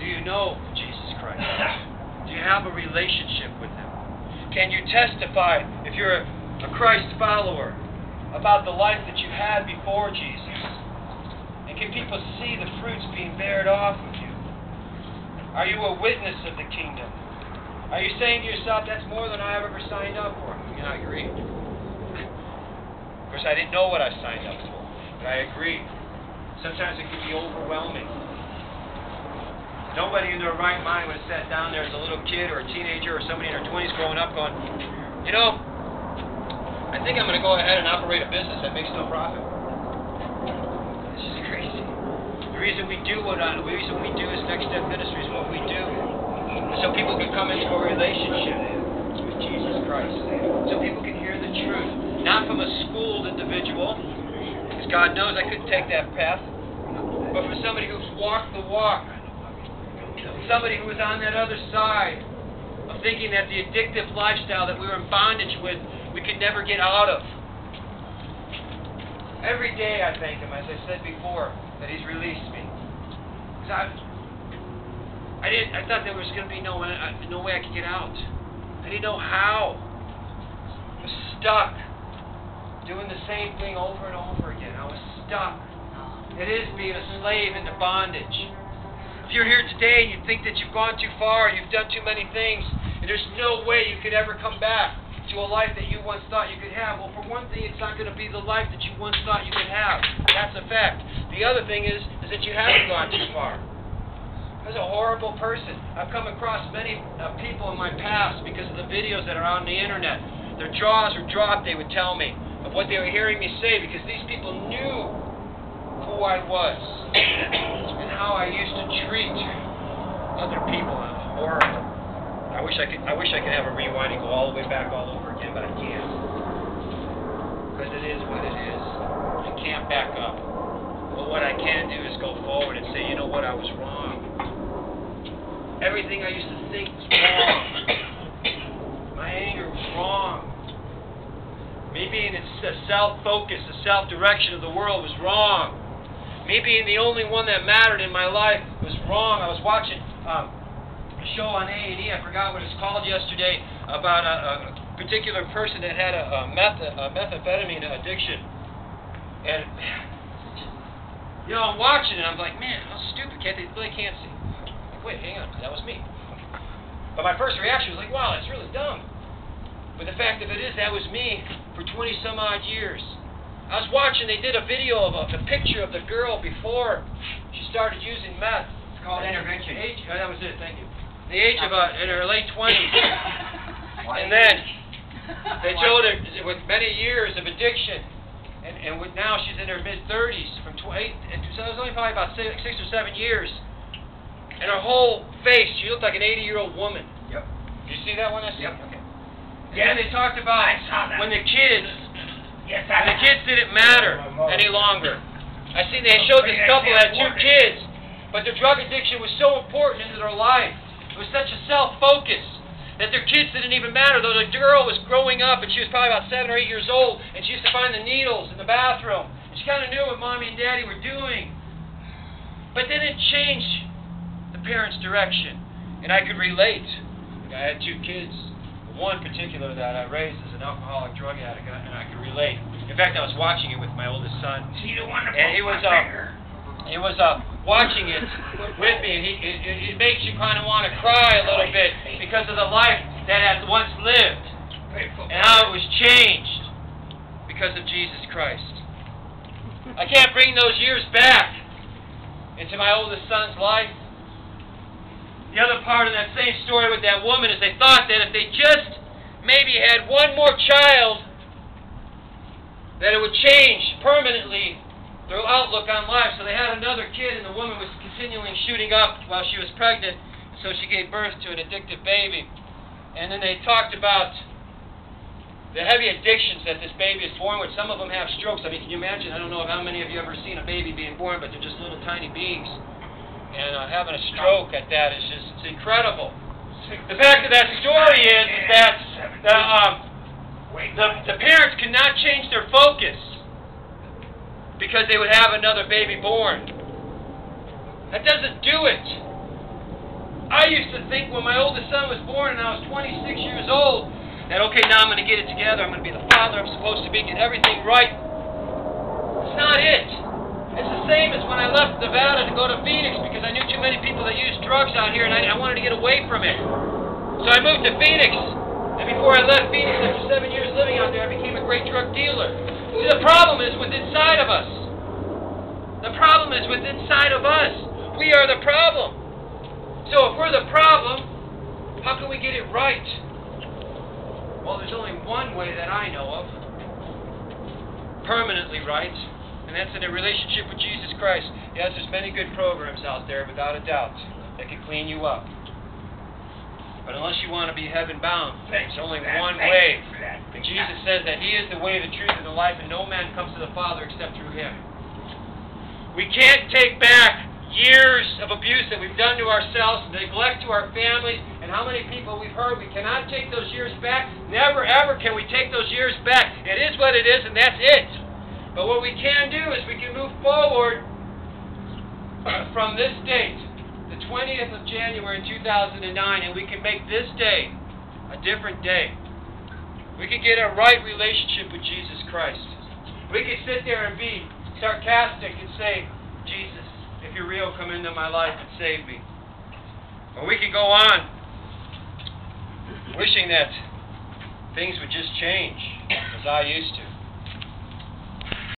you know Jesus Christ? Do you have a relationship with Him? Can you testify, if you're a Christ follower, about the life that you had before Jesus? And can people see the fruits being bared off of you? Are you a witness of the kingdom? Are you saying to yourself, that's more than I ever signed up for? And I agree. Of course, I didn't know what I signed up for, but I agree. Sometimes it can be overwhelming. Nobody in their right mind would have sat down there as a little kid or a teenager or somebody in their 20s growing up going, you know, I think I'm going to go ahead and operate a business that makes no profit. This is crazy. The reason we do is NextStep Ministries, what we do, is so people can come into a relationship with Jesus Christ. So people can hear the truth. Not from a schooled individual, because God knows I couldn't take that path, but from somebody who's walked the walk. Somebody who was on that other side of thinking that the addictive lifestyle that we were in bondage with, we could never get out of. Every day I thank Him, as I said before, that He's released me. Because I thought there was going to be no way I could get out. I didn't know how. I was stuck, doing the same thing over and over again. I was stuck. It is being a slave into bondage. If you're here today and you think that you've gone too far, you've done too many things, and there's no way you could ever come back to a life that you once thought you could have, well, for one thing, it's not going to be the life that you once thought you could have. That's a fact. The other thing is that you haven't gone too far. I was a horrible person. I've come across many people in my past because of the videos that are on the internet. Their jaws were dropped, they would tell me, of what they were hearing me say, because these people knew who I was and how I used to treat other people. It was horrible. I wish I could have a rewind and go all the way back all over again, but I can't. Because it is what it is. I can't back up. But what I can do is go forward and say, you know what, I was wrong. Everything I used to think was wrong. My anger was wrong. Me being a self-focus, a self-direction of the world was wrong. Me being the only one that mattered in my life was wrong. I was watching a show on A&E, I forgot what it's called yesterday, about a particular person that had a methamphetamine addiction. And, you know, I'm watching it, I'm like, man, how stupid, they really can't see. Like, wait, hang on, that was me. But my first reaction was like, wow, that's really dumb. But the fact of it is, that was me for 20 some odd years. I was watching, they did a video of the picture of the girl before she started using meth. It's called intervention. That was it, thank you. The age of in her late 20s. And then they showed her with many years of addiction. And now she's in her mid-30s. So it was only probably about 6 or 7 years. And her whole face, she looked like an 80-year-old woman. Yep. Did you see that one? Yep. Okay. Yeah, they talked about when the kids... Yes, and the kids didn't matter any longer. They showed this couple that had 2 kids, but their drug addiction was so important into their life. It was such a self-focus that their kids didn't even matter. Though the girl was growing up, and she was probably about 7 or 8 years old, and she used to find the needles in the bathroom. And she kind of knew what Mommy and Daddy were doing. But they didn't change the parents' direction. And I could relate. I had 2 kids. One particular that I raised as an alcoholic drug addict, and I could relate. In fact, I was watching it with my oldest son, and he was watching it with me, and it makes you kind of want to cry a little bit because of the life that had once lived and how it was changed because of Jesus Christ. I can't bring those years back into my oldest son's life. The other part of that same story with that woman is they thought that if they just maybe had one more child, that it would change permanently their outlook on life. So they had another kid, and the woman was continually shooting up while she was pregnant, so she gave birth to an addictive baby. And then they talked about the heavy addictions that this baby is born with. Some of them have strokes. I mean, can you imagine? I don't know how many of you have ever seen a baby being born, but they're just little tiny beings. And having a stroke at that is just, it's incredible. The fact of that story is that the parents could not change their focus because they would have another baby born. That doesn't do it. used to think when my oldest son was born and I was 26 years old, that, okay, now I'm going to get it together. I'm going to be the father I'm supposed to be, get everything right. It's not it. It's the same as when I left Nevada to go to Phoenix because I knew too many people that used drugs out here and I wanted to get away from it. So I moved to Phoenix. And before I left Phoenix, after 7 years living out there, I became a great drug dealer. See, the problem is within inside of us. The problem is within inside of us. We are the problem. So if we're the problem, how can we get it right? Well, there's only one way that I know of. Permanently right. And that's in a relationship with Jesus Christ. Yes, there's many good programs out there, without a doubt, that can clean you up. But unless you want to be heaven-bound, there's only one way. And Jesus says that He is the way, the truth, and the life, and no man comes to the Father except through Him. We can't take back years of abuse that we've done to ourselves, neglect to our families, and how many people we've hurt. We cannot take those years back. Never, ever can we take those years back. It is what it is, and that's it. But what we can do is we can move forward from this date, the 20th of January 2009, and we can make this day a different day. We can get a right relationship with Jesus Christ. We can sit there and be sarcastic and say, Jesus, if you're real, come into my life and save me. Or we can go on wishing that things would just change as I used to.